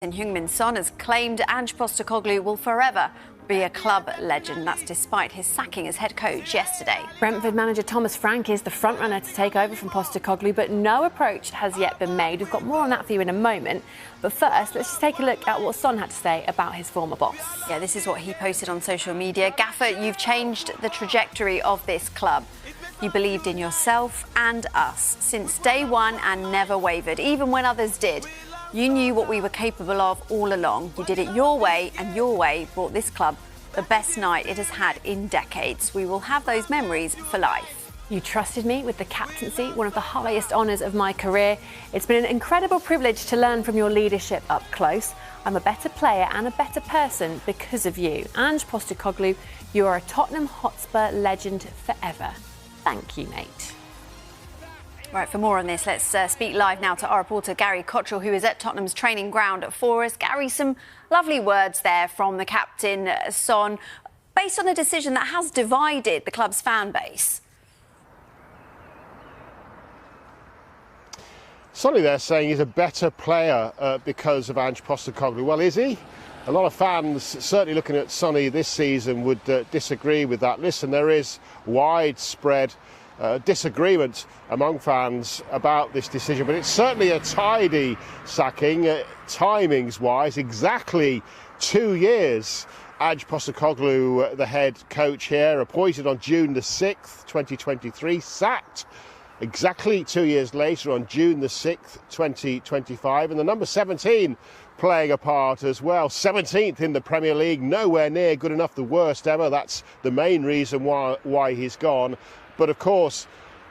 And Heung-min Son has claimed Ange Postecoglou will forever be a club legend. That's despite his sacking as head coach yesterday. Brentford manager Thomas Frank is the frontrunner to take over from Postecoglou, but no approach has yet been made. We've got more on that for you in a moment. But first, let's just take a look at what Son had to say about his former boss. Yeah, this is what he posted on social media. Gaffer, you've changed the trajectory of this club. You believed in yourself and us since day one and never wavered, even when others did. You knew what we were capable of all along. You did it your way, and your way brought this club the best night it has had in decades. We will have those memories for life. You trusted me with the captaincy, one of the highest honours of my career. It's been an incredible privilege to learn from your leadership up close. I'm a better player and a better person because of you. Ange Postecoglou, you are a Tottenham Hotspur legend forever. Thank you, mate. Right, for more on this, let's speak live now to our reporter Gary Cottrell, who is at Tottenham's training ground for us. Gary, some lovely words there from the captain, Son, based on a decision that has divided the club's fan base. Sonny there saying he's a better player because of Ange Postecoglou. Well, is he? A lot of fans, certainly looking at Sonny this season, would disagree with that. Listen, there is widespread disagreement among fans about this decision, but it's certainly a tidy sacking, timings-wise, exactly 2 years. Ange Postecoglou, the head coach here, appointed on June the 6th, 2023, sacked exactly 2 years later on June the 6th, 2025, and the number 17 playing a part as well. 17th in the Premier League, nowhere near good enough, the worst ever. That's the main reason why he's gone. But of course,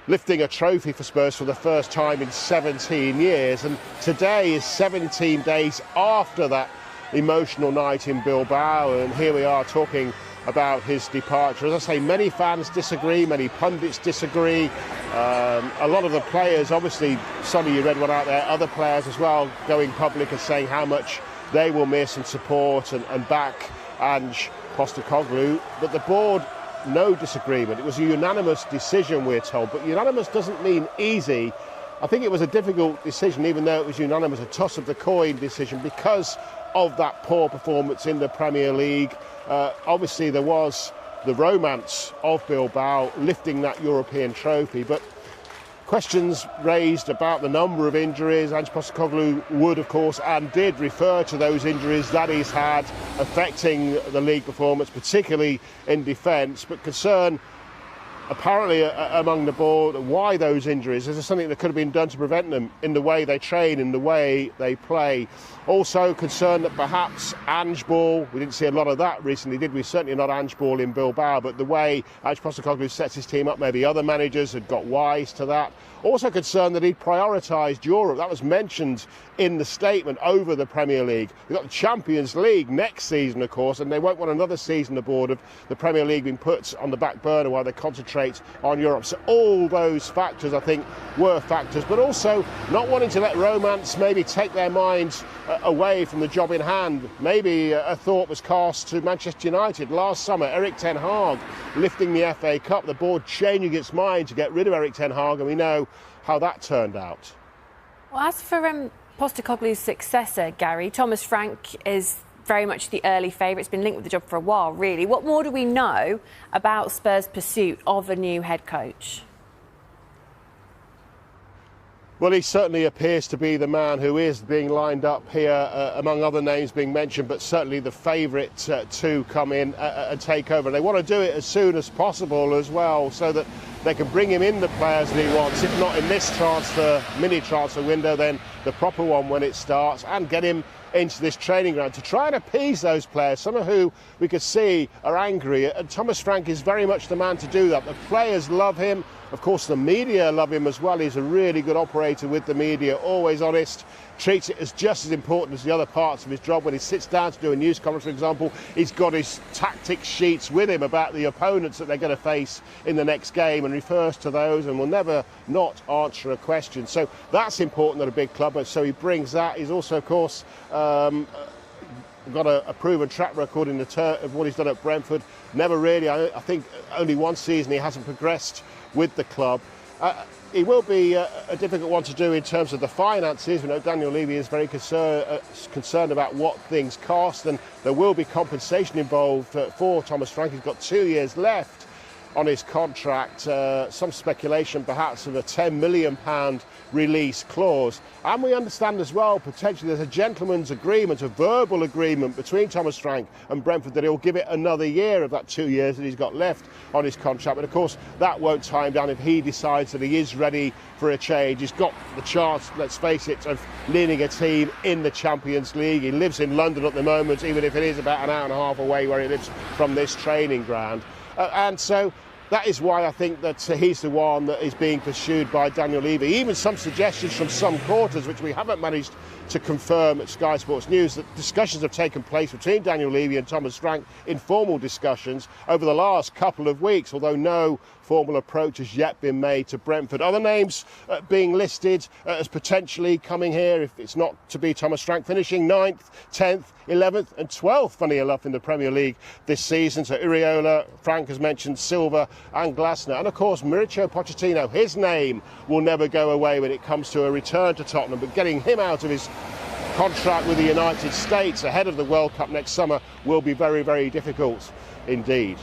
lifting a trophy for Spurs for the first time in 17 years. And today is 17 days after that emotional night in Bilbao. And here we are talking about his departure. As I say, many fans disagree, many pundits disagree. A lot of the players, obviously, Sonny, you read one out there, other players as well, going public and saying how much they will miss and support and back Ange Postecoglou. But the board, no disagreement. It was a unanimous decision, we're told, but unanimous doesn't mean easy. I think it was a difficult decision, even though it was unanimous, a toss of the coin decision because of that poor performance in the Premier League. Obviously, there was the romance of Bilbao lifting that European trophy, but questions raised about the number of injuries. Ange Postecoglou would, of course, and did refer to those injuries that he's had affecting the league performance, particularly in defence, but concern apparently among the board why those injuries. Is there something that could have been done to prevent them in the way they train, in the way they play? Also concerned that perhaps Ange ball, we didn't see a lot of that recently, did we? Certainly not Ange ball in Bilbao, but the way Ange Postecoglou sets his team up, maybe other managers had got wise to that. Also concerned that he'd prioritised Europe. That was mentioned in the statement over the Premier League. We've got the Champions League next season, of course, and they won't want another season aboard of the Premier League being put on the back burner while they concentrate on Europe. So all those factors, I think, were factors, but also not wanting to let romance maybe take their minds away from the job in hand. Maybe a thought was cast to Manchester United last summer. Erik ten Hag lifting the FA Cup, the board changing its mind to get rid of Erik ten Hag, and we know how that turned out. Well, as for Postecoglou's successor, Gary, Thomas Frank is very much the early favourite. It's been linked with the job for a while, really. What more do we know about Spurs' pursuit of a new head coach? Well, he certainly appears to be the man who is being lined up here, among other names being mentioned, but certainly the favourite to come in and take over. And they want to do it as soon as possible as well, so that they can bring him in the players that he wants, if not in this mini transfer window, then the proper one when it starts, and get him into this training ground to try and appease those players, some of who we could see are angry. And Thomas Frank is very much the man to do that. The players love him. Of course, the media love him as well. He's a really good operator with the media, always honest, treats it as just as important as the other parts of his job. When he sits down to do a news conference, for example, he's got his tactics sheets with him about the opponents that they're going to face in the next game and refers to those and will never not answer a question. So that's important at a big club, so he brings that. He's also, of course, got a proven track record of what he's done at Brentford. Never really, I think only one season he hasn't progressed with the club. It will be a difficult one to do in terms of the finances. We know Daniel Levy is very concerned about what things cost, and there will be compensation involved for Thomas Frank. He's got 2 years left on his contract, some speculation perhaps of a £10 million release clause. And we understand as well, potentially there's a gentleman's agreement, a verbal agreement between Thomas Frank and Brentford that he'll give it another year of that 2 years that he's got left on his contract. But of course, that won't tie him down if he decides that he is ready for a change. He's got the chance, let's face it, of leading a team in the Champions League. He lives in London at the moment, even if it is about an hour and a half away where he lives from this training ground. And so that is why I think that he's the one that is being pursued by Daniel Levy. Even some suggestions from some quarters, which we haven't managed to confirm at Sky Sports News, that discussions have taken place between Daniel Levy and Thomas Frank, informal discussions, over the last couple of weeks, although no formal approach has yet been made to Brentford. Other names being listed as potentially coming here, if it's not to be Thomas Frank, finishing 9th, 10th, 11th and 12th, funny enough, in the Premier League this season. So Iraola, Frank has mentioned, Silva and Glasner. And of course, Mauricio Pochettino, his name will never go away when it comes to a return to Tottenham. But getting him out of his contract with the United States ahead of the World Cup next summer will be very, very difficult indeed.